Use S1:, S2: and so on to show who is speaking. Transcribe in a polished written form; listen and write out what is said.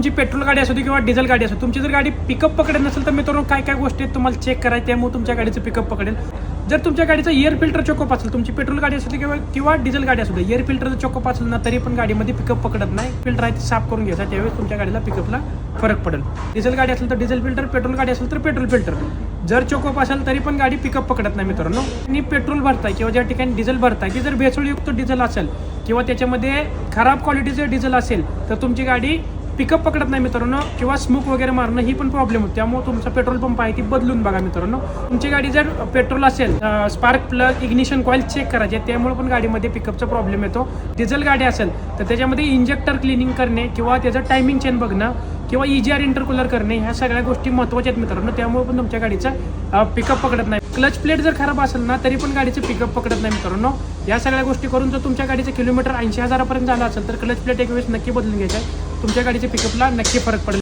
S1: तुमची पेट्रोल गाडी असू दे किंवा डिझेल गाडी असू, तुमची जर गाडी पिकअप पकडेल नसेल तर मित्रांनो काय काय गोष्टी आहेत तुम्हाला चेक करायचे, त्यामुळे तुमच्या गाडीचं पिकअप पकडेल. जर तुमच्या गाडीचं एअर फिल्टर चोकअप असेल, तुमची पेट्रोल गाडी असू दे किंवा डिझेल गाडी असू दे, एअर फिल्टर चोकअप असेल ना तरी पण गाडीमध्ये पिकअप पकडत नाही. फिल्टर आहे ते साफ करून घ्यायचा, त्यावेळेस तुमच्या गाडीला पिकअपला फरक पडेल. डिझेल गाडी असेल तर डिझेल फिल्टर, पेट्रोल गाडी असेल तर पेट्रोल फिल्टर. जर चोकअप असेल तरी पण गाडी पिकअप पकडत नाही मित्रांनो. आणि पेट्रोल भरताय किंवा ज्या ठिकाणी डिझेल भरताय की जर भेसळयुक्त डिझेल असेल किंवा त्याच्यामध्ये खराब क्वालिटीचं डिझेल असेल तर तुमची गाडी पिकअप पकडत नाही मित्रांनो, किंवा स्मोक वगैरे मारणं ही पण प्रॉब्लेम होते. त्यामुळे तुमचा पेट्रोल पंप आहे ती बदलून बघा मित्रांनो. तुमची गाडी जर पेट्रोल असेल, spark plug ignition coil check करायचे, त्यामुळे पण गाडीमध्ये पिकअपचा प्रॉब्लेम येतो. डिझेल गाडी असेल तर त्याच्यामध्ये इंजेक्टर क्लिनिंग करणे किंवा त्याचं टायमिंग चेन बघणं किंवा EGR इंटरकूलर करणे, ह्या सगळ्या गोष्टी महत्त्वाच्या आहेत मित्रांनो. त्यामुळे पण तुमच्या गाडीचा पिकअप पकडत नाही. क्लच प्लेट जर खराब असेल ना तरी पण गाडीचं पिकअप पकडत नाही मित्रांनो. या सगळ्या गोष्टी करून जर तुमच्या गाडीचं किलोमीटर 80,000 पर्यंत झालं असेल तर क्लच प्लेट एक वेळेस नक्की बदलून घ्यायचं आहे. तुमच्या गाडीच्या पिकअपला नक्की फरक पडेल.